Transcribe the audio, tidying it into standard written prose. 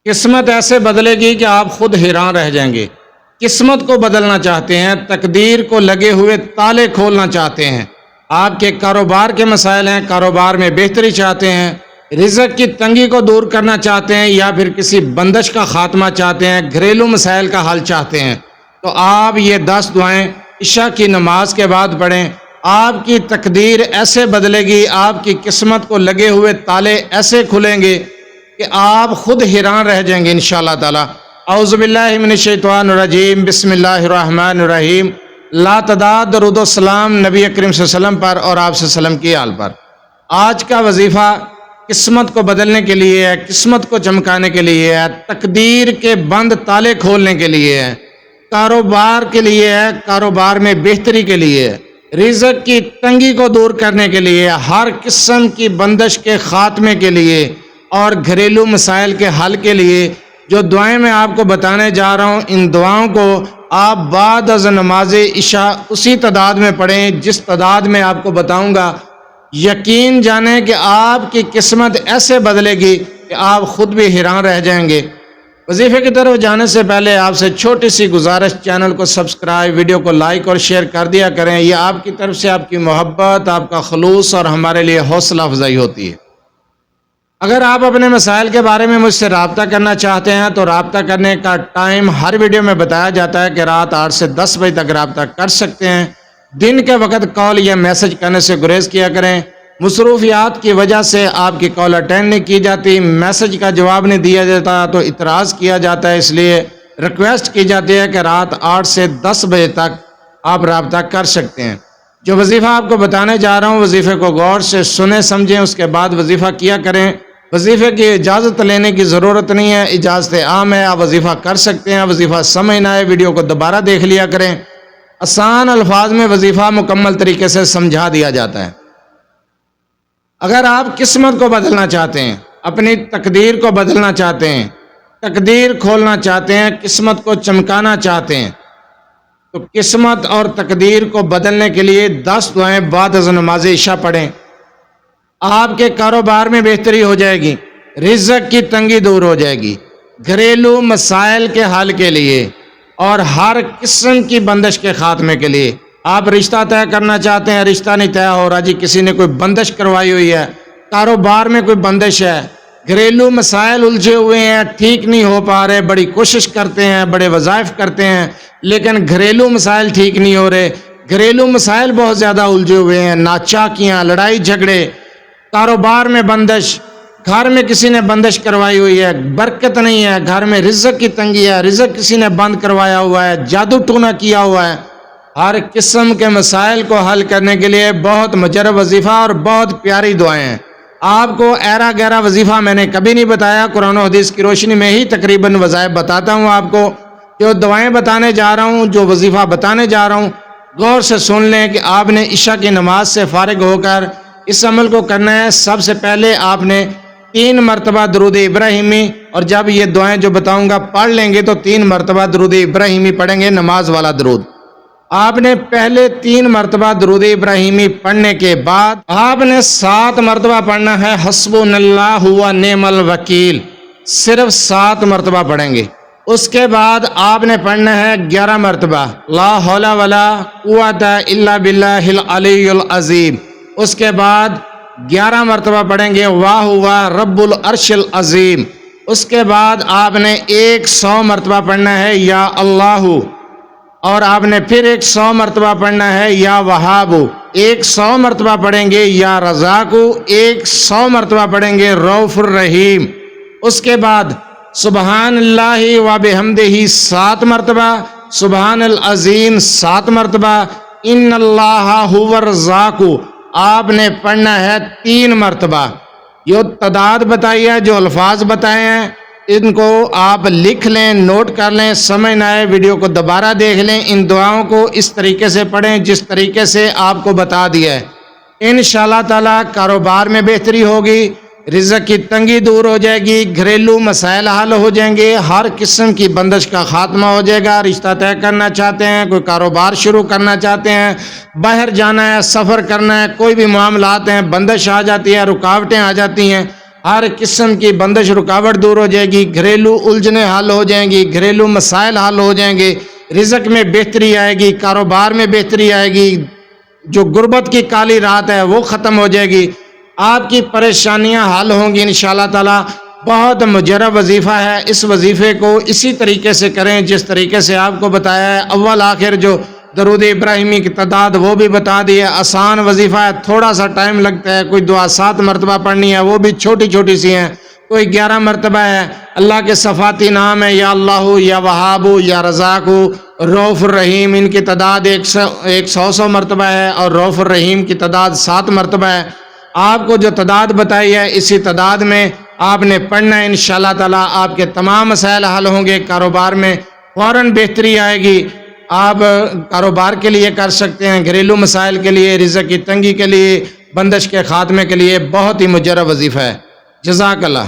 قسمت ایسے بدلے گی کہ آپ خود حیران رہ جائیں گے۔ قسمت کو بدلنا چاہتے ہیں، تقدیر کو لگے ہوئے تالے کھولنا چاہتے ہیں، آپ کے کاروبار کے مسائل ہیں، کاروبار میں بہتری چاہتے ہیں، رزق کی تنگی کو دور کرنا چاہتے ہیں، یا پھر کسی بندش کا خاتمہ چاہتے ہیں، گھریلو مسائل کا حل چاہتے ہیں، تو آپ یہ 10 دعائیں عشاء کی نماز کے بعد پڑھیں۔ آپ کی تقدیر ایسے بدلے گی، آپ کی قسمت کو لگے ہوئے تالے ایسے کھلیں گے کہ آپ خود حیران رہ جائیں گے انشاءاللہ تعالی۔ اعوذ باللہ من الشیطان الرجیم، بسم اللہ الرحمن الرحیم۔ لا تعداد درود و سلام نبی کریم صلی اللہ علیہ وسلم پر اور آپ صلی اللہ علیہ وسلم کی آل پر۔ آج کا وظیفہ قسمت کو بدلنے کے لیے ہے، قسمت کو چمکانے کے لیے ہے، تقدیر کے بند تالے کھولنے کے لیے ہے، کاروبار کے لیے ہے، کاروبار میں بہتری کے لیے ہے، رزق کی تنگی کو دور کرنے کے لیے، ہر قسم کی بندش کے خاتمے کے لیے اور گھریلو مسائل کے حل کے لیے۔ جو دعائیں میں آپ کو بتانے جا رہا ہوں، ان دعاؤں کو آپ بعد از نماز عشاء اسی تعداد میں پڑھیں جس تعداد میں آپ کو بتاؤں گا۔ یقین جانیں کہ آپ کی قسمت ایسے بدلے گی کہ آپ خود بھی حیران رہ جائیں گے۔ وظیفے کی طرف جانے سے پہلے آپ سے چھوٹی سی گزارش، چینل کو سبسکرائب، ویڈیو کو لائک اور شیئر کر دیا کریں۔ یہ آپ کی طرف سے آپ کی محبت، آپ کا خلوص اور ہمارے لیے حوصلہ افزائی ہوتی ہے۔ اگر آپ اپنے مسائل کے بارے میں مجھ سے رابطہ کرنا چاہتے ہیں تو رابطہ کرنے کا ٹائم ہر ویڈیو میں بتایا جاتا ہے کہ رات 8 سے 10 بجے تک رابطہ کر سکتے ہیں۔ دن کے وقت کال یا میسج کرنے سے گریز کیا کریں۔ مصروفیات کی وجہ سے آپ کی کال اٹینڈ نہیں کی جاتی، میسج کا جواب نہیں دیا جاتا تو اعتراض کیا جاتا ہے، اس لیے ریکویسٹ کی جاتی ہے کہ رات 8 سے 10 بجے تک آپ رابطہ کر سکتے ہیں۔ جو وظیفہ آپ کو بتانے جا رہا ہوں، وظیفے کو غور سے سنیں سمجھیں، اس کے بعد وظیفہ کیا کریں۔ وظیفے کی اجازت لینے کی ضرورت نہیں ہے، اجازت عام ہے، آپ وظیفہ کر سکتے ہیں۔ وظیفہ سمجھ نہ آئے ویڈیو کو دوبارہ دیکھ لیا کریں۔ آسان الفاظ میں وظیفہ مکمل طریقے سے سمجھا دیا جاتا ہے۔ اگر آپ قسمت کو بدلنا چاہتے ہیں، اپنی تقدیر کو بدلنا چاہتے ہیں، تقدیر کھولنا چاہتے ہیں، قسمت کو چمکانا چاہتے ہیں، تو قسمت اور تقدیر کو بدلنے کے لیے 10 دعائیں بعد از نماز عشاء پڑھیں۔ آپ کے کاروبار میں بہتری ہو جائے گی، رزق کی تنگی دور ہو جائے گی، گھریلو مسائل کے حل کے لیے اور ہر قسم کی بندش کے خاتمے کے لیے۔ آپ رشتہ طے کرنا چاہتے ہیں، رشتہ نہیں طے ہو رہا جی، کسی نے کوئی بندش کروائی ہوئی ہے، کاروبار میں کوئی بندش ہے، گھریلو مسائل الجھے ہوئے ہیں، ٹھیک نہیں ہو پا رہے، بڑی کوشش کرتے ہیں، بڑے وظائف کرتے ہیں، لیکن گھریلو مسائل ٹھیک نہیں ہو رہے، گھریلو مسائل بہت زیادہ الجھے ہوئے ہیں، ناچاکیاں، لڑائی جھگڑے، کاروبار میں بندش، گھر میں کسی نے بندش کروائی ہوئی ہے، برکت نہیں ہے، گھر میں رزق کی تنگی ہے، رزق کسی نے بند کروایا ہوا ہے، جادو ٹونا کیا ہوا ہے۔ ہر قسم کے مسائل کو حل کرنے کے لیے بہت مجرب وظیفہ اور بہت پیاری دعائیں ہیں۔ آپ کو ایرا گیرا وظیفہ میں نے کبھی نہیں بتایا، قرآن و حدیث کی روشنی میں ہی تقریباً وظائف بتاتا ہوں آپ کو۔ جو دعائیں بتانے جا رہا ہوں، جو وظیفہ بتانے جا رہا ہوں، غور سے سن لیں کہ آپ نے عشاء کی نماز سے فارغ ہو کر اس عمل کو کرنا ہے۔ سب سے پہلے آپ نے 3 مرتبہ درود ابراہیمی، اور جب یہ دعائیں جو بتاؤں گا پڑھ لیں گے تو 3 مرتبہ درود ابراہیمی پڑھیں گے، نماز والا درود۔ آپ نے پہلے 3 مرتبہ درود ابراہیمی پڑھنے کے بعد آپ نے 7 مرتبہ پڑھنا ہے حسبنا اللہ و نعم الوکیل، صرف 7 مرتبہ پڑھیں گے۔ اس کے بعد آپ نے پڑھنا ہے 11 مرتبہ لا حول ولا قوت الا باللہ العلی العظیم۔ اس کے بعد 11 مرتبہ پڑھیں گے واہ واہ رب العرش العظیم۔ اس کے بعد آپ نے 100 مرتبہ پڑھنا ہے یا اللہ، اور آپ نے پھر 100 مرتبہ پڑھنا ہے یا وہاب، 100 مرتبہ پڑھیں گے یا رزاق، 100 مرتبہ پڑھیں گے رؤوف الرحیم۔ اس کے بعد سبحان اللہ و بحمدہ 7 مرتبہ، سبحان العظیم 7 مرتبہ، ان اللہ هو الرزاق آپ نے پڑھنا ہے 3 مرتبہ۔ جو تعداد بتائی ہے، جو الفاظ بتائے ہیں، ان کو آپ لکھ لیں، نوٹ کر لیں، سمجھ نہ آئے ویڈیو کو دوبارہ دیکھ لیں۔ ان دعاؤں کو اس طریقے سے پڑھیں جس طریقے سے آپ کو بتا دیا ہے۔ انشاءاللہ تعالی کاروبار میں بہتری ہوگی، رزق کی تنگی دور ہو جائے گی، گھریلو مسائل حل ہو جائیں گے، ہر قسم کی بندش کا خاتمہ ہو جائے گا۔ رشتہ طے کرنا چاہتے ہیں، کوئی کاروبار شروع کرنا چاہتے ہیں، باہر جانا ہے، سفر کرنا ہے، کوئی بھی معاملات ہیں، بندش آ جاتی ہے، رکاوٹیں آ جاتی ہیں، ہر قسم کی بندش رکاوٹ دور ہو جائے گی، گھریلو الجھنیں حل ہو جائیں گی، گھریلو مسائل حل ہو جائیں گے، رزق میں بہتری آئے گی، کاروبار میں بہتری آئے گی، جو غربت کی کالی رات ہے وہ ختم ہو جائے گی، آپ کی پریشانیاں حل ہوں گی انشاءاللہ تعالی۔ بہت مجرب وظیفہ ہے، اس وظیفے کو اسی طریقے سے کریں جس طریقے سے آپ کو بتایا ہے۔ اول آخر جو درود ابراہیمی کی تعداد وہ بھی بتا دی ہے، آسان وظیفہ ہے، تھوڑا سا ٹائم لگتا ہے، کوئی دعا 7 مرتبہ پڑھنی ہے وہ بھی چھوٹی چھوٹی سی ہیں، کوئی 11 مرتبہ ہے۔ اللہ کے صفاتی نام ہے یا اللہ، یا وہاب، یا رزاق، رؤوف الرحیم، ان کی تعداد 100 مرتبہ ہے، اور رؤوف الرحیم کی تعداد 7 مرتبہ ہے۔ آپ کو جو تعداد بتائی ہے اسی تعداد میں آپ نے پڑھنا ہے، انشاءاللہ تعالی آپ کے تمام مسائل حل ہوں گے، کاروبار میں فوراً بہتری آئے گی۔ آپ کاروبار کے لیے کر سکتے ہیں، گھریلو مسائل کے لیے، رزق کی تنگی کے لیے، بندش کے خاتمے کے لیے بہت ہی مجرب وظیفہ ہے۔ جزاک اللہ۔